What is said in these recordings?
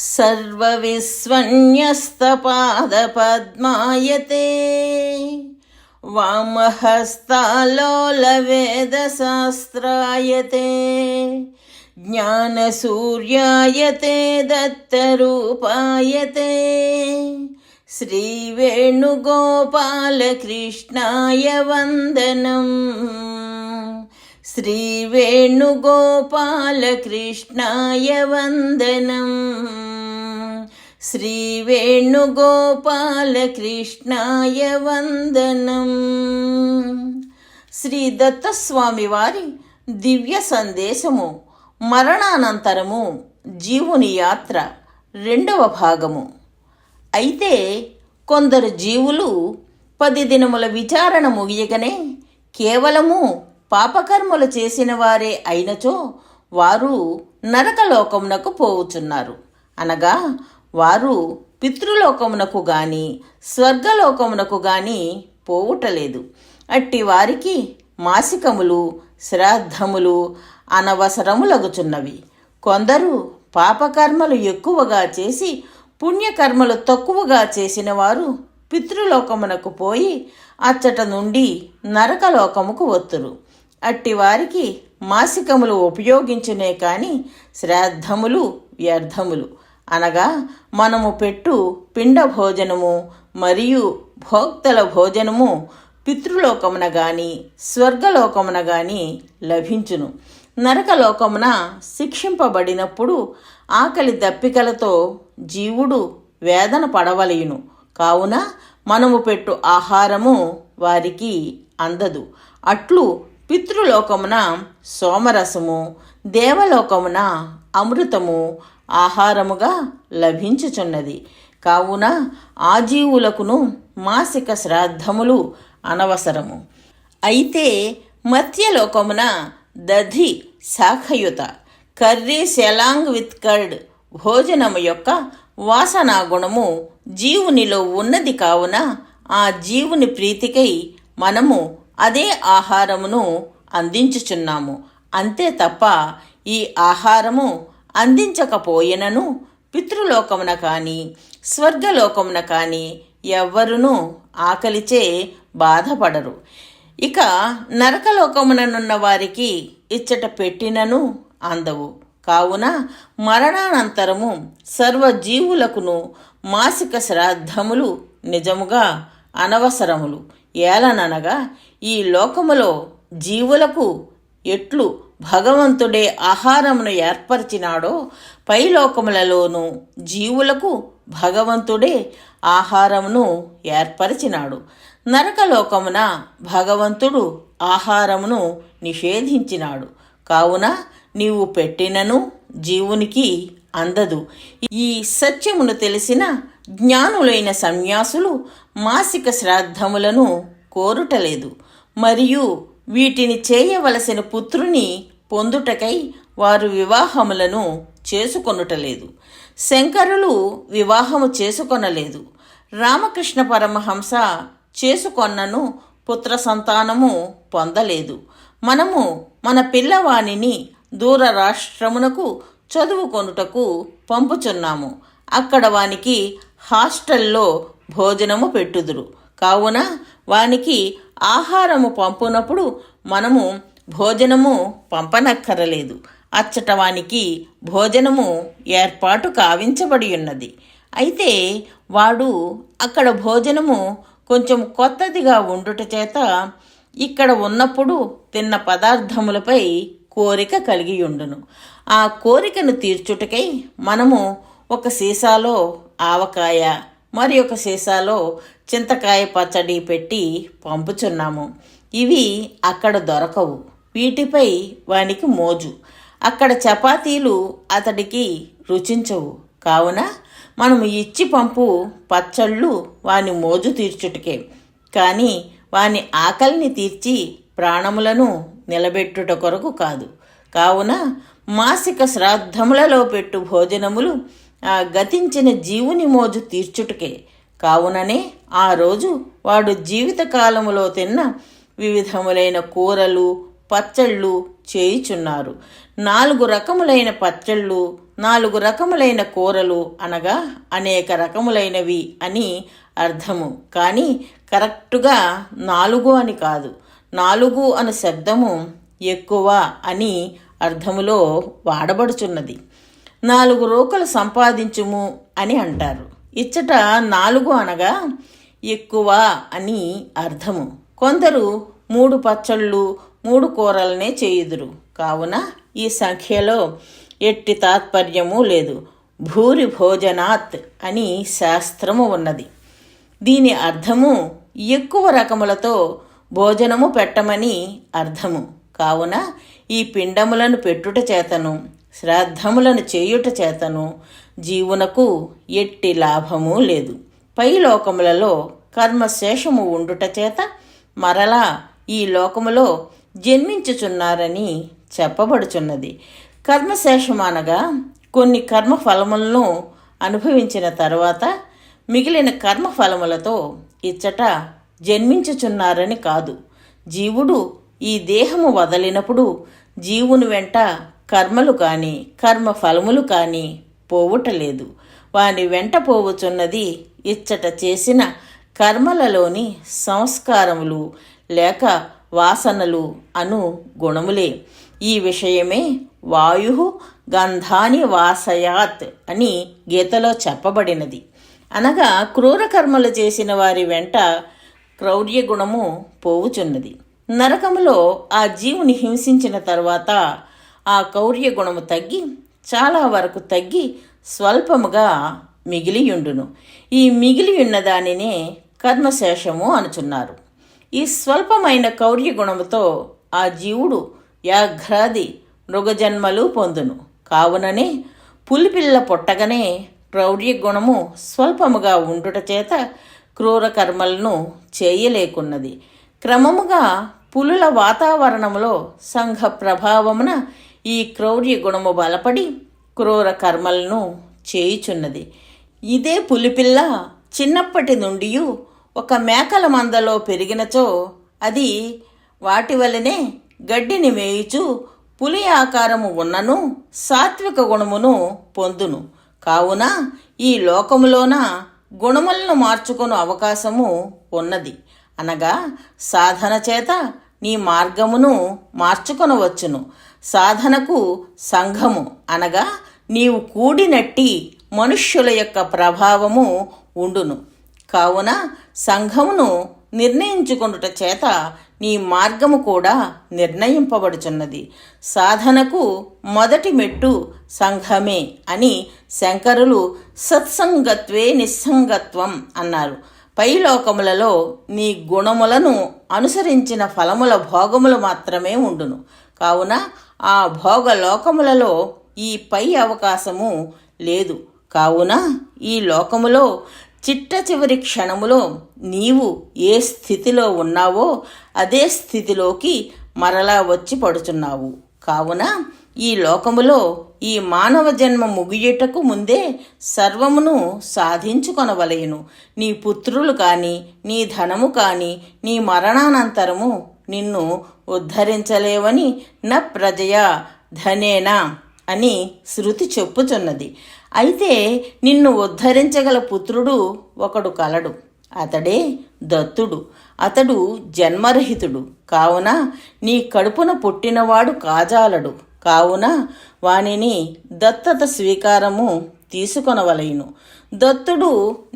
सर्वविस्वन्यस्तपादपद्मायते वामहस्तालोलवेदशास्त्रायते ज्ञानसूर्यायते दत्तरूपायते श्रीवेणुगोपालकृष्णाय वन्दनम्। श्रीवेणुगोपालकृष्णाय वन्दनम्। श्रीवेणुगोपालकृष्णाय वन्दनम्। శ్రీ దత్తస్వామి వారి దివ్య సందేశము మరణానంతరము జీవుని యాత్ర 2వ భాగము. అయితే కొందరు జీవులు 10 దినముల విచారణ ముగియగనే కేవలము పాపకర్మలు చేసిన వారే అయినచో వారు నరకలోకమునకు పోవుచున్నారు. అనగా వారు పితృలోకమునకు గాని స్వర్గలోకమునకు గాని పోవుటలేదు. అట్టి వారికి మాసికములు శ్రాద్ధములు అనవసరములగుచున్నవి. కొందరు పాపకర్మలు ఎక్కువగా చేసి పుణ్యకర్మలు తక్కువగా చేసిన వారు పితృలోకమునకు పోయి అచ్చట నుండి నరకలోకముకు వత్తురు. అట్టి వారికి మాసికములు ఉపయోగించునే కాని శ్రాద్ధములు వ్యర్థములు. అనగా మనము పెట్టు పిండ భోజనము మరియు భోక్తల భోజనము పితృలోకమున గాని స్వర్గలోకమున గాని లభించును. నరకలోకమున శిక్షింపబడినప్పుడు ఆకలి దప్పికలతో జీవుడు వేదన పడవలయును. కావున మనము పెట్టు ఆహారము వారికి అందదు. అట్లు పితృలోకమున సోమరసము, దేవలోకమున అమృతము ఆహారముగా లభించుచున్నది. కావున ఆ జీవులకును మాసిక శ్రాద్ధములు అనవసరము. అయితే మత్స్యలోకమున దధి శాఖయుత కర్రీ సెలాంగ్ విత్ కర్డ్ భోజనము యొక్క వాసనా గుణము జీవునిలో ఉన్నది. కావున ఆ జీవుని ప్రీతికై మనము అదే ఆహారమును అందించుచున్నాము. అంతే తప్ప ఈ ఆహారము అందించకపోయినను పితృలోకమున కానీ స్వర్గలోకమున కానీ ఎవ్వరునూ ఆకలిచే బాధపడరు. ఇక నరకలోకముననున్న వారికి ఇచ్చట పెట్టినను అందవు. కావున మరణానంతరము సర్వజీవులకును మాసిక శ్రాద్ధములు నిజముగా అనవసరములు. ఏలననగా ఈ లోకములో జీవులకు ఎట్లు భగవంతుడే ఆహారమును ఏర్పరిచినాడో పైలోకములలోనూ జీవులకు భగవంతుడే ఆహారమును ఏర్పరిచినాడు. నరకలోకమున భగవంతుడు ఆహారమును నిషేధించినాడు. కావున నీవు పెట్టినను జీవునికి అందదు. ఈ సత్యమును తెలిసిన జ్ఞానులైన సన్యాసులు మాసిక శ్రాద్ధములను కోరుటలేదు. మరియు వీటిని చేయవలసిన పుత్రుని పొందుటకై వారు వివాహములను చేసుకొనుటలేదు. శంకరులు వివాహము చేసుకొనలేదు. రామకృష్ణ పరమహంస చేసుకొన్నను పుత్ర సంతానము పొందలేదు. మనము మన పిల్లవానిని దూర రాష్ట్రమునకు చదువుకొనుటకు పంపుచున్నాము. అక్కడ వానికి హాస్టల్లో భోజనము పెట్టుదురు. కావున వానికి ఆహారము పంపునప్పుడు మనము భోజనము పంపనక్కరలేదు. అచ్చట వానికి భోజనము ఏర్పాటు కావించబడి ఉన్నది. అయితే వాడు అక్కడ భోజనము కొంచెం కొత్తదిగా ఉండుట చేత ఇక్కడ ఉన్నప్పుడు తిన్న పదార్థములపై కోరిక కలిగి ఉండును. ఆ కోరికను తీర్చుటకై మనము ఒక సీసాలో ఆవకాయ మరి ఒక సీసాలో చింతకాయ పచ్చడి పెట్టి పంపుచున్నాము. ఇవి అక్కడ దొరకవు. వీటిపై వానికి మోజు. అక్కడ చపాతీలు అతడికి రుచించవు. కావున మనము ఇచ్చి పంపు పచ్చళ్ళు వాని మోజు తీర్చుటకే కానీ వాని ఆకలిని తీర్చి ప్రాణములను నిలబెట్టుట కొరకు కాదు. కావున మాసిక శ్రాద్ధములలో పెట్టు భోజనములు ఆ గతించిన జీవుని మోజు తీర్చుటకే. కావుననే ఆ రోజు వాడు జీవితకాలములో తిన్న వివిధములైన కూరలు పచ్చళ్ళు చేయుచున్నారు. 4 రకములైన పచ్చళ్ళు, 4 రకములైన కూరలు అనగా అనేక రకములైనవి అని అర్థము. కానీ కరెక్టుగా 4 అని కాదు. 4 అను శబ్దము ఎక్కువ అని అర్థములో వాడబడుచున్నది. 4 రూకలు సంపాదించుము అని అంటారు. ఇచ్చట 4 అనగా ఎక్కువ అని అర్థము. కొందరు 3 పచ్చళ్ళు 3 కూరలనే చేయుదురు. కావున ఈ సంఖ్యలో ఎట్టి తాత్పర్యము లేదు. భూరి భోజనాత్ అని శాస్త్రము ఉన్నది. దీని అర్థము ఎక్కువ రకములతో భోజనము పెట్టమని అర్థము. కావున ఈ పిండములను పెట్టుట చేతను శ్రాద్ధములను చేయుట చేతను జీవునకు ఎట్టి లాభము లేదు. పై లోకములలో కర్మశేషము ఉండుట చేత మరలా ఈ లోకములో జన్మించుచున్నారని చెప్పబడుచున్నది. కర్మశేషమనగా కొన్ని కర్మఫలములను అనుభవించిన తర్వాత మిగిలిన కర్మఫలములతో ఇచ్చట జన్మించుచున్నారని కాదు. జీవుడు ఈ దేహము వదలినప్పుడు జీవుని వెంట కర్మలు కానీ కర్మఫలములు కానీ పోవుటలేదు. వాని వెంట పోవుచున్నది ఇచ్చట చేసిన కర్మలలోని సంస్కారములు లేక వాసనలు అను గుణములే. ఈ విషయమే వాయు గంధాని వాసయాత్ అని గీతలో చెప్పబడినది. అనగా క్రూర కర్మలు చేసిన వారి వెంట క్రౌర్య గుణము పోవుచున్నది. నరకములో ఆ జీవుని హింసించిన తరువాత ఆ క్రౌర్య గుణము తగ్గి చాలా వరకు తగ్గి స్వల్పముగా మిగిలియుండును. ఈ మిగిలియున్న దానినే కర్మశేషము అనుచున్నారు. ఈ స్వల్పమైన క్రౌర్య గుణముతో ఆ జీవుడు వ్యాఘ్రాది మృగజన్మలు పొందును. కావుననే పులిపిల్ల పుట్టగనే క్రౌర్య గుణము స్వల్పముగా ఉండుట చేత క్రూర కర్మలను చేయలేకున్నది. క్రమముగా పులుల వాతావరణములో సంఘ ప్రభావమున ఈ క్రౌర్య గుణము బలపడి క్రూర కర్మలను చేయుచున్నది. ఇదే పులిపిల్ల చిన్నప్పటి నుండి ఒక మేకల మందలో పెరిగినచో అది వాటి వలనే గడ్డిని మేయుచు పులి ఆకారము ఉన్నను సాత్విక గుణమును పొందును. కావున ఈ లోకములోన గుణములను మార్చుకొను అవకాశము ఉన్నది. అనగా సాధన చేత నీ మార్గమును మార్చుకొనవచ్చును. సాధనకు సంఘము అనగా నీవు కూడినట్టి మనుష్యుల యొక్క ప్రభావము ఉండును. కావున సంఘమును నిర్ణయించుకొనుట చేత నీ మార్గము కూడా నిర్ణయింపబడుచున్నది. సాధనకు మొదటి మెట్టు సంఘమే అని శంకరులు సత్సంగత్వే నిస్సంగత్వం అన్నారు. పై లోకములలో నీ గుణములను అనుసరించిన ఫలముల భోగములు మాత్రమే ఉండును. కావున ఆ భోగ లోకములలో ఈ పై అవకాశము లేదు. కావున ఈ లోకములో చిట్ట చివరి క్షణములో నీవు ఏ స్థితిలో ఉన్నావో అదే స్థితిలోకి మరలా వచ్చి పడుచున్నావు. కావున ఈ లోకములో ఈ మానవ జన్మ ముగియుటకు ముందే సర్వమును సాధించుకొనవలెను. నీ పుత్రులు కానీ నీ ధనము కానీ నీ మరణానంతరము నిన్ను ఉద్ధరించలేవని న ప్రజయా ధనేనా అని శృతి చెప్పుచున్నది. అయితే నిన్ను ఉద్ధరించగల పుత్రుడు ఒకడు కలడు. అతడే దత్తుడు. అతడు జన్మరహితుడు. కావున నీ కడుపున పుట్టినవాడు కాజాలడు. కావున వానిని దత్తత స్వీకారము తీసుకొనవలెను. దత్తుడు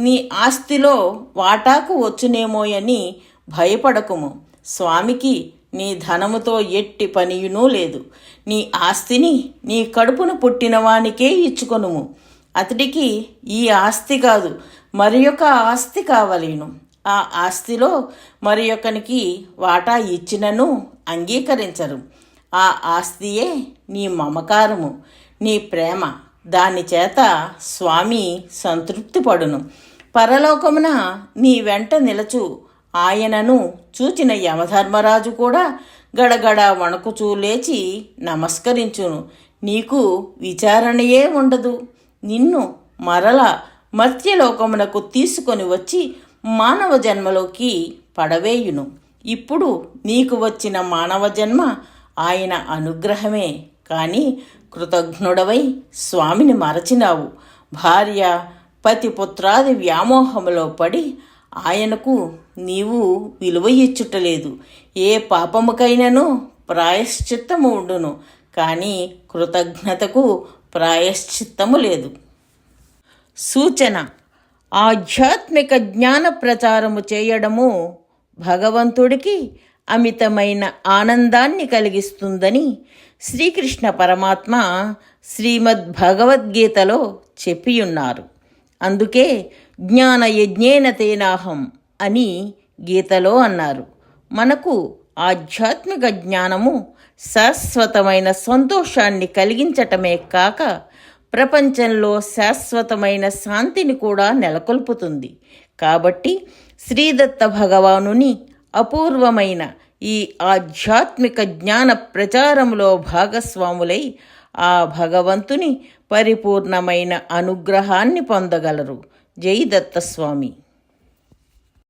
నీ ఆస్తిలో వాటాకు వచ్చునేమోయని భయపడకుము. స్వామికి నీ ధనముతో ఎట్టి పనియునూ లేదు. నీ ఆస్తిని నీ కడుపున పుట్టిన వానికే ఇచ్చుకొనుము. అతడికి ఈ ఆస్తి కాదు మరి ఒక ఆస్తి కావలేను. ఆ ఆస్తిలో మరి ఒకనికి వాటా ఇచ్చినను అంగీకరించరు. ఆ ఆస్తియే నీ మమకారము, నీ ప్రేమ. దాని చేత స్వామి సంతృప్తి పడును. పరలోకమున నీ వెంట నిలచు ఆయనను చూచిన యమధర్మరాజు కూడా గడగడ వణుకుచూ లేచి నమస్కరించును. నీకు విచారణయే ఉండదు. నిన్ను మరల మర్త్యలోకమునకు తీసుకొని వచ్చి మానవ జన్మలోకి పడవేయును. ఇప్పుడు నీకు వచ్చిన మానవ జన్మ ఆయన అనుగ్రహమే. కానీ కృతజ్ఞుడవై స్వామిని మరచినావు. భార్య పతి పుత్రాది వ్యామోహములో పడి ఆయనకు నీవు విలువ ఇచ్చుటలేదు. ఏ పాపముకైనను ప్రాయశ్చిత్తము ఉండును, కానీ కృతజ్ఞతకు ప్రాయశ్చిత్తము లేదు. సూచన: ఆధ్యాత్మిక జ్ఞాన ప్రచారము చేయడము భగవంతుడికి అమితమైన ఆనందాన్ని కలిగిస్తుందని శ్రీకృష్ణ పరమాత్మ శ్రీమద్ భగవద్గీతలో చెప్పియున్నారు. అందుకే జ్ఞానయజ్ఞేన తేనాహం అని గీతలో అన్నారు. మనకు ఆధ్యాత్మిక జ్ఞానము శాశ్వతమైన సంతోషాన్ని కలిగించటమే కాక ప్రపంచంలో శాశ్వతమైన శాంతిని కూడా నెలకొల్పుతుంది. కాబట్టి శ్రీదత్త భగవానుని అపూర్వమైన ఈ ఆధ్యాత్మిక జ్ఞాన ప్రచారంలో భాగస్వాములై ఆ భగవంతుని పరిపూర్ణమైన అనుగ్రహాన్ని పొందగలరు. జై దత్తస్వామి.